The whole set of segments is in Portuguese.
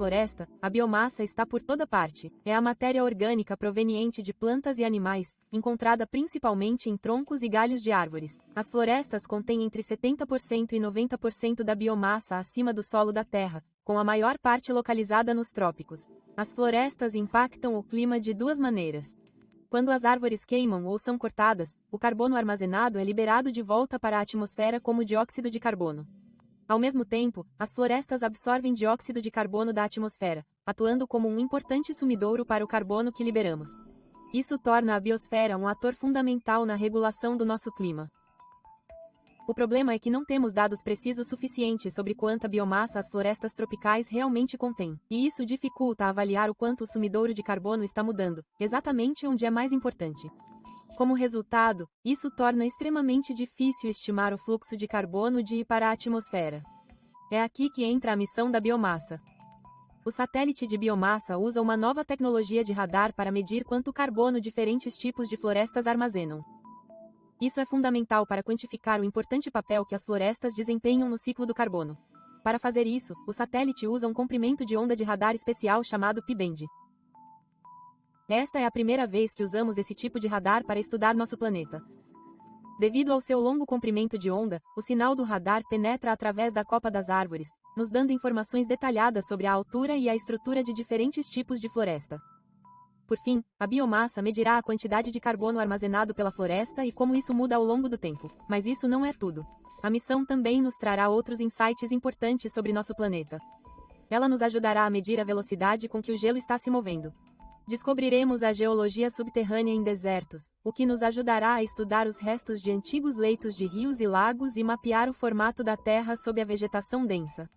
floresta, a biomassa está por toda parte. É a matéria orgânica proveniente de plantas e animais, encontrada principalmente em troncos e galhos de árvores. As florestas contêm entre 70% e 90% da biomassa acima do solo da Terra, com a maior parte localizada nos trópicos. As florestas impactam o clima de duas maneiras. Quando as árvores queimam ou são cortadas, o carbono armazenado é liberado de volta para a atmosfera como dióxido de carbono. Ao mesmo tempo, as florestas absorvem dióxido de carbono da atmosfera, atuando como um importante sumidouro para o carbono que liberamos. Isso torna a biosfera um ator fundamental na regulação do nosso clima. O problema é que não temos dados precisos suficientes sobre quanta biomassa as florestas tropicais realmente contêm, e isso dificulta avaliar o quanto o sumidouro de carbono está mudando, exatamente onde é mais importante. Como resultado, isso torna extremamente difícil estimar o fluxo de carbono de e para a atmosfera. É aqui que entra a missão da biomassa. O satélite de biomassa usa uma nova tecnologia de radar para medir quanto carbono diferentes tipos de florestas armazenam. Isso é fundamental para quantificar o importante papel que as florestas desempenham no ciclo do carbono. Para fazer isso, o satélite usa um comprimento de onda de radar especial chamado P-band. Esta é a primeira vez que usamos esse tipo de radar para estudar nosso planeta. Devido ao seu longo comprimento de onda, o sinal do radar penetra através da copa das árvores, nos dando informações detalhadas sobre a altura e a estrutura de diferentes tipos de floresta. Por fim, a biomassa medirá a quantidade de carbono armazenado pela floresta e como isso muda ao longo do tempo. Mas isso não é tudo. A missão também nos trará outros insights importantes sobre nosso planeta. Ela nos ajudará a medir a velocidade com que o gelo está se movendo. Descobriremos a geologia subterrânea em desertos, o que nos ajudará a estudar os restos de antigos leitos de rios e lagos e mapear o formato da Terra sob a vegetação densa.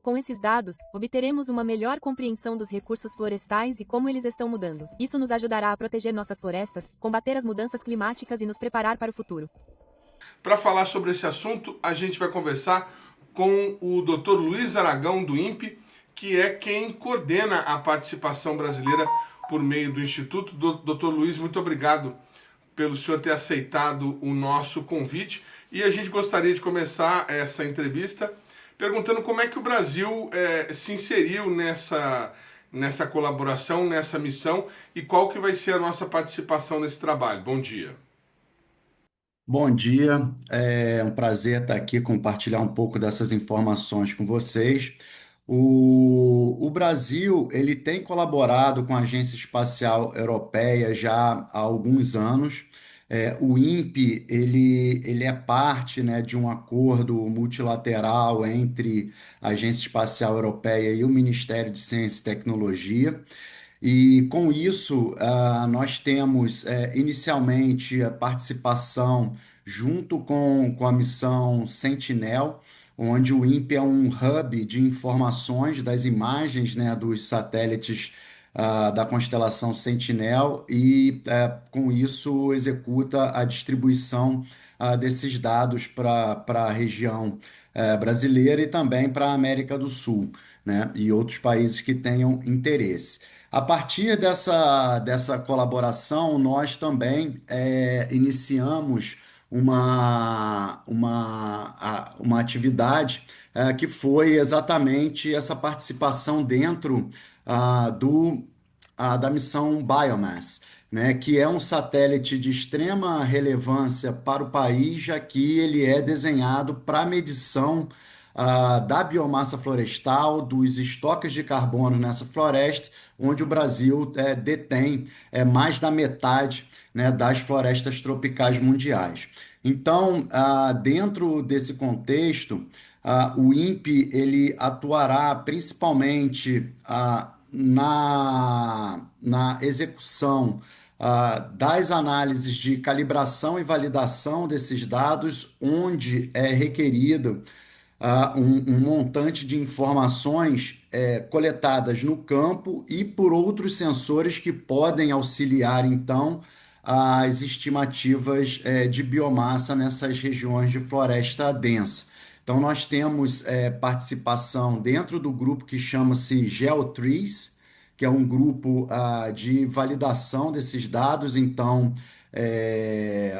Com esses dados, obteremos uma melhor compreensão dos recursos florestais e como eles estão mudando. Isso nos ajudará a proteger nossas florestas, combater as mudanças climáticas e nos preparar para o futuro. Para falar sobre esse assunto, a gente vai conversar com o Dr. Luiz Aragão, do INPE, que é quem coordena a participação brasileira por meio do Instituto. Dr. Luiz, muito obrigado pelo senhor ter aceitado o nosso convite. E a gente gostaria de começar essa entrevista perguntando como é que o Brasil se inseriu nessa colaboração, nessa missão, e qual que vai ser a nossa participação nesse trabalho. Bom dia. Bom dia, é um prazer estar aqui compartilhar um pouco dessas informações com vocês. O Brasil, ele tem colaborado com a Agência Espacial Europeia já há alguns anos. O INPE, ele é parte, né, de um acordo multilateral entre a Agência Espacial Europeia e o Ministério de Ciência e Tecnologia. E com isso, nós temos inicialmente a participação junto com a missão Sentinel, onde o INPE é um hub de informações das imagens, né, dos satélites da constelação Sentinel e com isso executa a distribuição desses dados para a região brasileira e também para a América do Sul, né, e outros países que tenham interesse. A partir dessa colaboração, nós também iniciamos uma atividade que foi exatamente essa participação dentro da missão Biomass, né, que é um satélite de extrema relevância para o país, já que ele é desenhado para medição da biomassa florestal, dos estoques de carbono nessa floresta, onde o Brasil detém mais da metade, né, das florestas tropicais mundiais. Então, dentro desse contexto, o INPE ele atuará principalmente na execução das análises de calibração e validação desses dados, onde é requerido um montante de informações coletadas no campo e por outros sensores que podem auxiliar, então, as estimativas de biomassa nessas regiões de floresta densa. Então, nós temos participação dentro do grupo que chama-se GeoTrees, que é um grupo de validação desses dados. Então,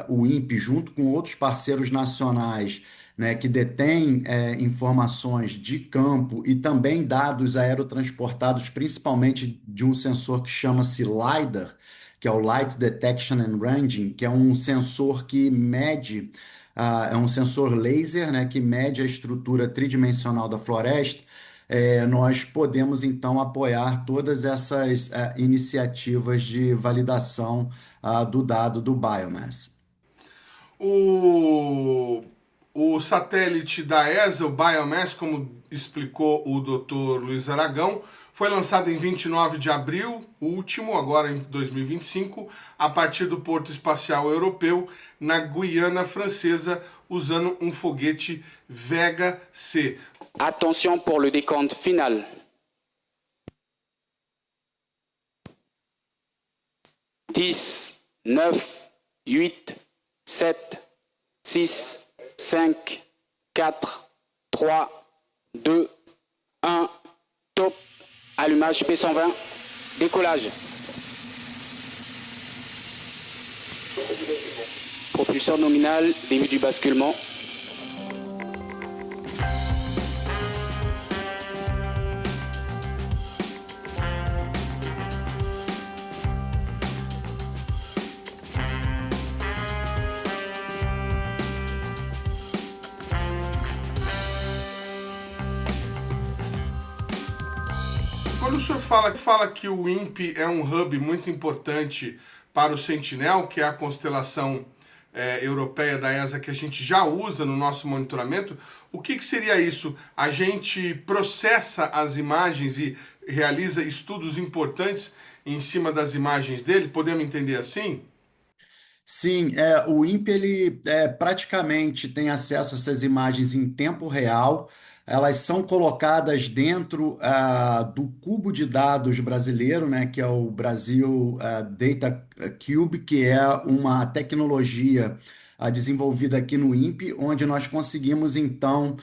o INPE, junto com outros parceiros nacionais, né, que detém informações de campo e também dados aerotransportados, principalmente de um sensor que chama-se LiDAR, que é o Light Detection and Ranging, que é um sensor que mede, é um sensor laser, né, que mede a estrutura tridimensional da floresta. Nós podemos então apoiar todas essas iniciativas de validação do dado do biomass. O, o satélite da ESA, o Biomass, como explicou o Dr. Luiz Aragão, foi lançado em 29 de abril, o último, agora em 2025, a partir do Porto Espacial Europeu, na Guiana Francesa, usando um foguete Vega C. Attention pour le décompte final. 10, 9, 8, 7, 6, 5, 4, 3, 2, 1, top, allumage P120, décollage. Propulseur nominal, début du basculement. Quando o senhor fala que o INPE é um hub muito importante para o Sentinel, que é a constelação europeia da ESA que a gente já usa no nosso monitoramento, o que seria isso? A gente processa as imagens e realiza estudos importantes em cima das imagens dele? Podemos entender assim? Sim, o INPE ele praticamente tem acesso a essas imagens em tempo real. Elas são colocadas dentro do cubo de dados brasileiro, né, que é o Brasil Data Cube, que é uma tecnologia desenvolvida aqui no INPE, onde nós conseguimos então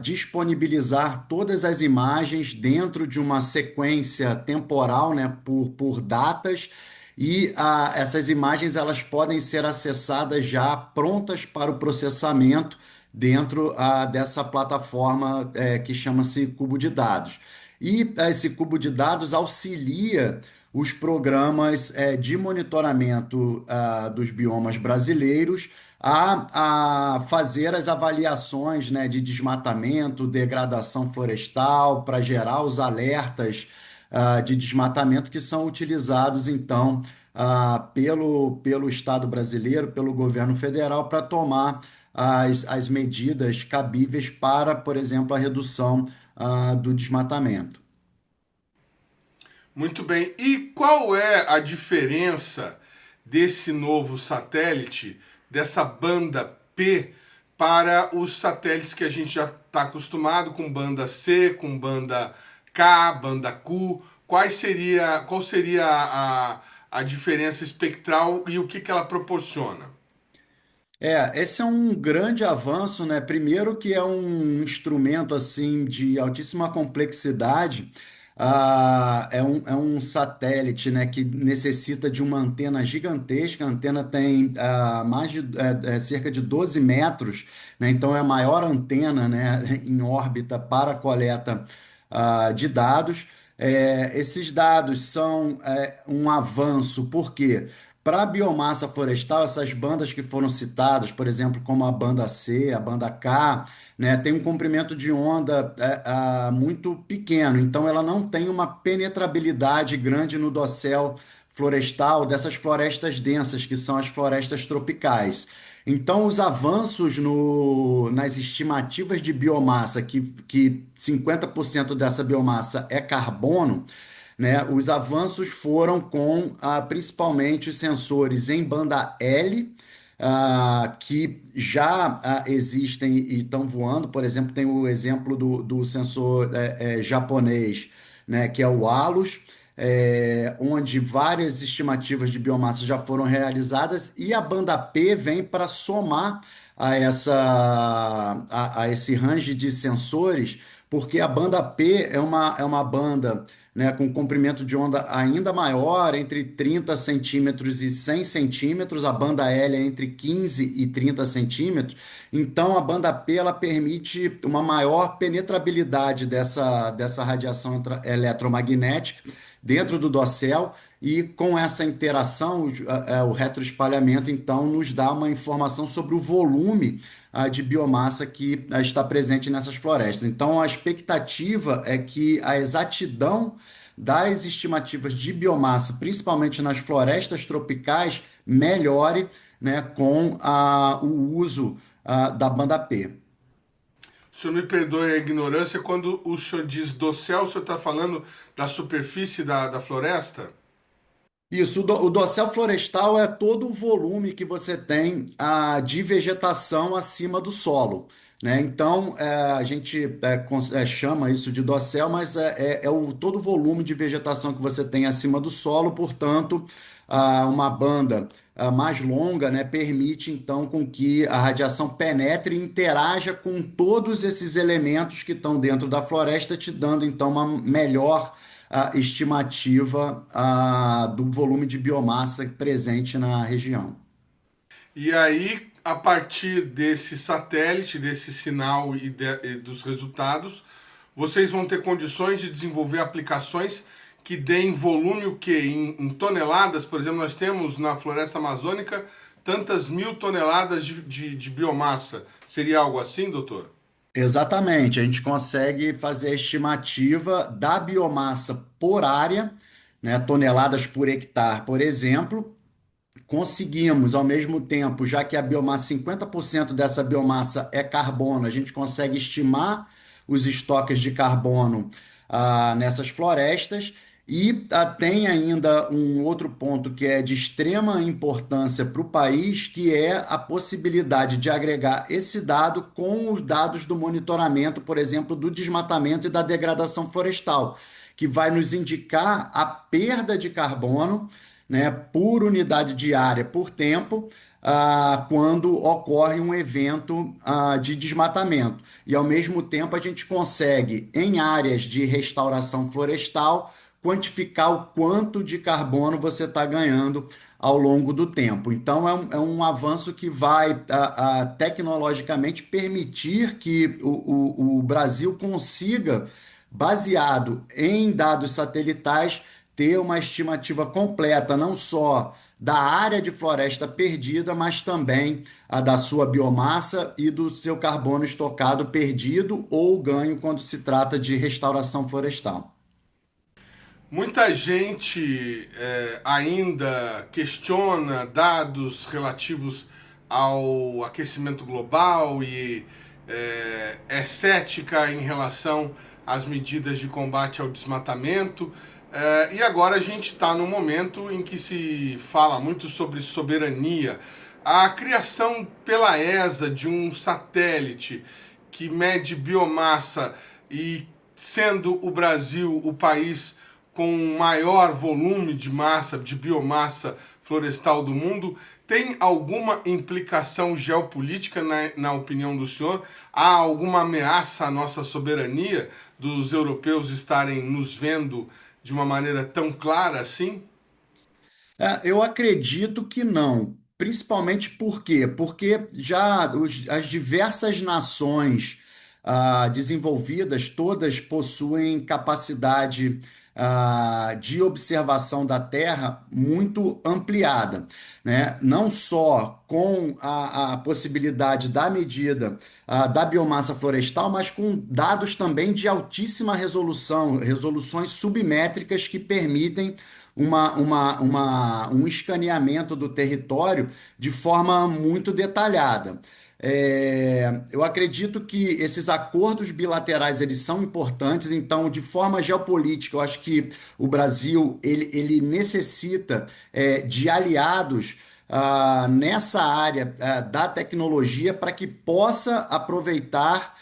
disponibilizar todas as imagens dentro de uma sequência temporal, né, por datas. E essas imagens elas podem ser acessadas já prontas para o processamento dentro dessa plataforma que chama-se Cubo de Dados. E esse cubo de dados auxilia os programas de monitoramento dos biomas brasileiros a fazer as avaliações, né, de desmatamento, degradação florestal, para gerar os alertas de desmatamento que são utilizados, então, pelo Estado brasileiro, pelo governo federal, para tomar as medidas cabíveis para, por exemplo, a redução do desmatamento. Muito bem. E qual é a diferença desse novo satélite, dessa banda P, para os satélites que a gente já está acostumado com banda C, com banda K, banda Q? Qual seria a diferença espectral e o que ela proporciona? Esse é um grande avanço, né? Primeiro que é um instrumento assim de altíssima complexidade, é um satélite, né, que necessita de uma antena gigantesca. A antena tem cerca de 12 metros, né? Então é a maior antena, né, em órbita para a coleta de dados. Esses dados são um avanço, por quê? Para a biomassa florestal, essas bandas que foram citadas, por exemplo, como a banda C, a banda K, né, tem um comprimento de onda muito pequeno, então ela não tem uma penetrabilidade grande no dossel florestal dessas florestas densas, que são as florestas tropicais. Então, os avanços nas estimativas de biomassa, que 50% dessa biomassa é carbono, né? Os avanços foram com principalmente os sensores em banda L, que já existem e estão voando. Por exemplo, tem o exemplo do sensor japonês, né, que é o ALUS, onde várias estimativas de biomassa já foram realizadas, e a banda P vem para somar a esse range de sensores, porque a banda P é uma banda, né, com comprimento de onda ainda maior, entre 30 centímetros e 100 centímetros, a banda L é entre 15 e 30 centímetros, então a banda P ela permite uma maior penetrabilidade dessa radiação eletromagnética dentro do dossel, e com essa interação, o retroespalhamento, então, nos dá uma informação sobre o volume de biomassa que está presente nessas florestas. Então, a expectativa é que a exatidão das estimativas de biomassa, principalmente nas florestas tropicais, melhore, né, com o uso da banda P. O senhor me perdoe a ignorância, quando o senhor diz dossel, o senhor está falando da superfície da floresta? Isso, o dossel florestal é todo o volume que você tem de vegetação acima do solo, né? Então, a gente chama isso de dossel, mas todo o volume de vegetação que você tem acima do solo, portanto, uma banda mais longa, né, permite então com que a radiação penetre e interaja com todos esses elementos que estão dentro da floresta, te dando então uma melhor a estimativa do volume de biomassa presente na região. E aí, a partir desse satélite, desse sinal e dos resultados, vocês vão ter condições de desenvolver aplicações que deem volume o quê? Em toneladas, por exemplo, nós temos na floresta amazônica tantas mil toneladas de biomassa. Seria algo assim, doutor? Exatamente, a gente consegue fazer a estimativa da biomassa por área, né, toneladas por hectare, por exemplo. Conseguimos, ao mesmo tempo, já que a biomassa, 50% dessa biomassa é carbono, a gente consegue estimar os estoques de carbono nessas florestas. E tem ainda um outro ponto que é de extrema importância para o país, que é a possibilidade de agregar esse dado com os dados do monitoramento, por exemplo, do desmatamento e da degradação florestal, que vai nos indicar a perda de carbono, né, por unidade de área por tempo, quando ocorre um evento de desmatamento. E, ao mesmo tempo, a gente consegue, em áreas de restauração florestal, quantificar o quanto de carbono você está ganhando ao longo do tempo. Então, é um avanço que vai tecnologicamente permitir que o Brasil consiga, baseado em dados satelitais, ter uma estimativa completa, não só da área de floresta perdida, mas também a da sua biomassa e do seu carbono estocado perdido ou ganho quando se trata de restauração florestal. Muita gente ainda questiona dados relativos ao aquecimento global e é cética em relação às medidas de combate ao desmatamento. E agora a gente está no momento em que se fala muito sobre soberania. A criação pela ESA de um satélite que mede biomassa, e sendo o Brasil o país com maior volume de massa, de biomassa florestal do mundo, tem alguma implicação geopolítica na opinião do senhor? Há alguma ameaça à nossa soberania dos europeus estarem nos vendo de uma maneira tão clara assim? Eu acredito que não. Principalmente por quê? Porque já as diversas nações desenvolvidas, todas possuem capacidade de observação da Terra muito ampliada, né? Não só com a possibilidade da medida da biomassa florestal, mas com dados também de altíssima resolução, resoluções submétricas que permitem um escaneamento do território de forma muito detalhada. Eu acredito que esses acordos bilaterais eles são importantes. Então, de forma geopolítica, eu acho que o Brasil ele necessita de aliados nessa área da tecnologia, para que possa aproveitar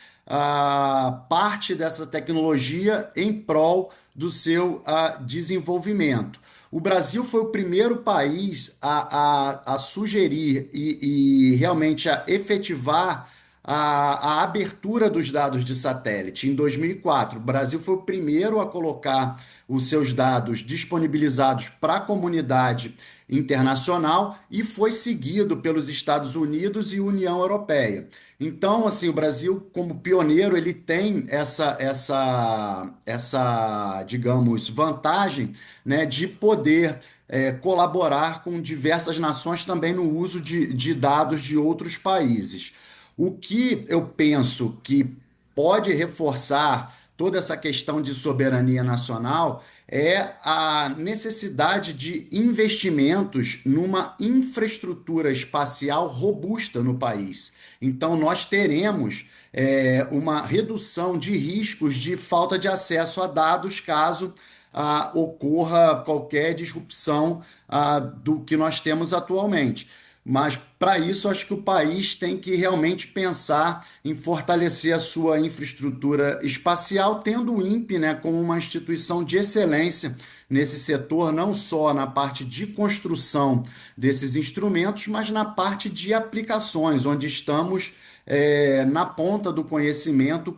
parte dessa tecnologia em prol do seu desenvolvimento. O Brasil foi o primeiro país a sugerir e realmente a efetivar a abertura dos dados de satélite. Em 2004, o Brasil foi o primeiro a colocar os seus dados disponibilizados para a comunidade internacional e foi seguido pelos Estados Unidos e União Europeia. Então, assim, o Brasil, como pioneiro, ele tem digamos, vantagem, né, de poder colaborar com diversas nações também no uso de dados de outros países. O que eu penso que pode reforçar toda essa questão de soberania nacional é a necessidade de investimentos numa infraestrutura espacial robusta no país. Então, nós teremos uma redução de riscos de falta de acesso a dados caso ocorra qualquer disrupção do que nós temos atualmente. Mas, para isso, acho que o país tem que realmente pensar em fortalecer a sua infraestrutura espacial, tendo o INPE, né, como uma instituição de excelência nesse setor, não só na parte de construção desses instrumentos, mas na parte de aplicações, onde estamos na ponta do conhecimento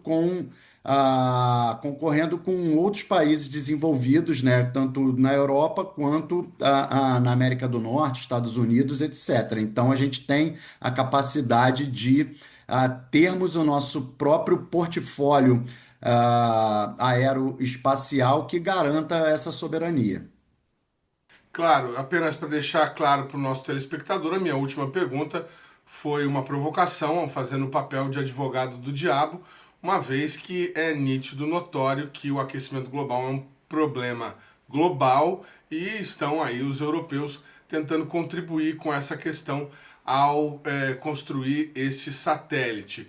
concorrendo com outros países desenvolvidos, né, tanto na Europa quanto na América do Norte, Estados Unidos, etc. Então, a gente tem a capacidade de termos o nosso próprio portfólio aeroespacial que garanta essa soberania. Claro, apenas para deixar claro para o nosso telespectador, a minha última pergunta foi uma provocação, fazendo o papel de advogado do diabo, uma vez que é nítido, notório que o aquecimento global é um problema global e estão aí os europeus tentando contribuir com essa questão ao construir esse satélite.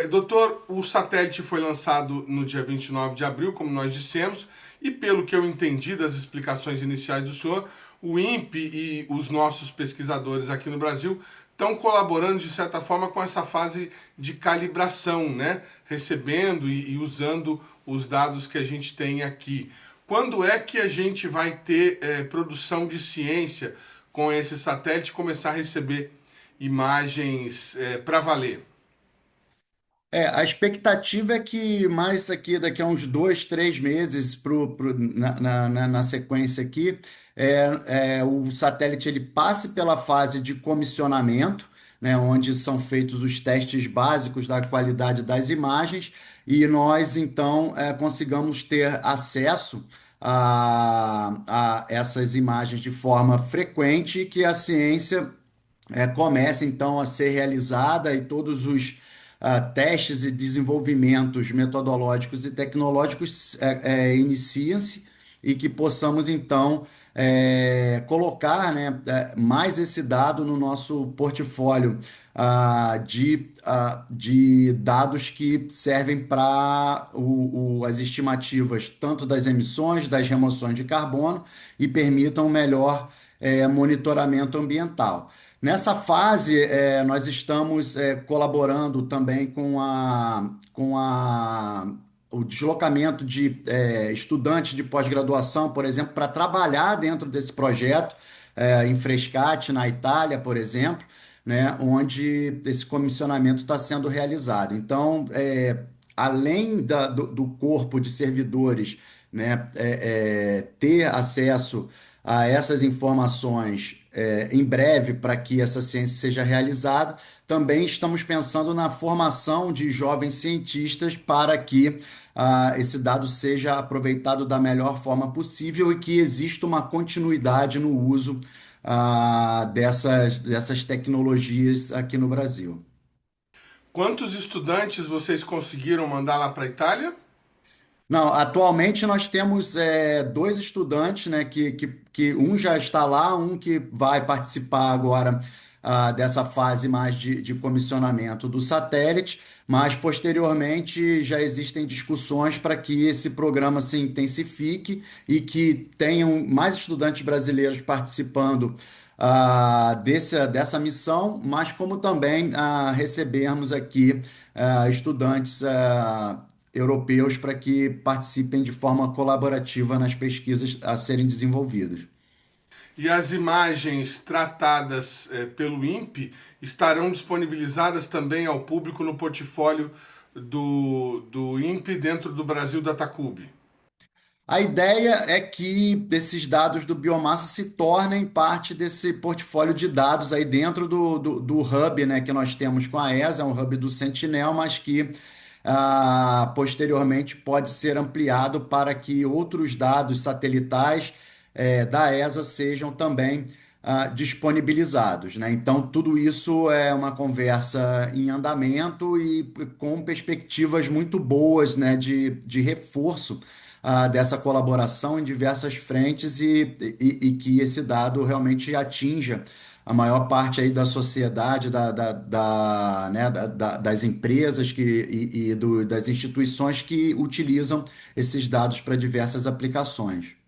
Doutor, o satélite foi lançado no dia 29 de abril, como nós dissemos, e pelo que eu entendi das explicações iniciais do senhor, o INPE e os nossos pesquisadores aqui no Brasil estão colaborando, de certa forma, com essa fase de calibração, né? Recebendo e usando os dados que a gente tem aqui. Quando é que a gente vai ter produção de ciência com esse satélite, começar a receber imagens para valer? A expectativa é que mais aqui, daqui a uns 2, 3 meses, na sequência aqui, o satélite ele passe pela fase de comissionamento, né, onde são feitos os testes básicos da qualidade das imagens, e nós, então, consigamos ter acesso a essas imagens de forma frequente e que a ciência comece, então, a ser realizada e todos os testes e desenvolvimentos metodológicos e tecnológicos iniciem-se e que possamos, então, colocar, né, mais esse dado no nosso portfólio de dados que servem para as estimativas tanto das emissões, das remoções de carbono e permitam um melhor monitoramento ambiental. Nessa fase, nós estamos colaborando também o deslocamento de estudantes de pós-graduação, por exemplo, para trabalhar dentro desse projeto, em Frascati, na Itália, por exemplo, né, onde esse comissionamento está sendo realizado. Então, além do corpo de servidores, né, ter acesso a essas informações em breve para que essa ciência seja realizada, também estamos pensando na formação de jovens cientistas para que esse dado seja aproveitado da melhor forma possível e que exista uma continuidade no uso dessas tecnologias aqui no Brasil. Quantos estudantes vocês conseguiram mandar lá para a Itália? Não, atualmente nós temos 2 estudantes, né, que um já está lá, um que vai participar agora dessa fase mais de comissionamento do satélite, mas posteriormente já existem discussões para que esse programa se intensifique e que tenham mais estudantes brasileiros participando dessa missão, mas como também recebermos aqui estudantes europeus para que participem de forma colaborativa nas pesquisas a serem desenvolvidas. E as imagens tratadas pelo INPE estarão disponibilizadas também ao público no portfólio do INPE dentro do Brasil Datacube. A ideia é que esses dados do biomassa se tornem parte desse portfólio de dados aí dentro do hub, né, que nós temos com a ESA, é um hub do Sentinel, mas que posteriormente pode ser ampliado para que outros dados satelitais da ESA sejam também disponibilizados, né? Então, tudo isso é uma conversa em andamento e com perspectivas muito boas, né, de reforço dessa colaboração em diversas frentes e que esse dado realmente atinja a maior parte aí da sociedade, né, das empresas das instituições que utilizam esses dados para diversas aplicações.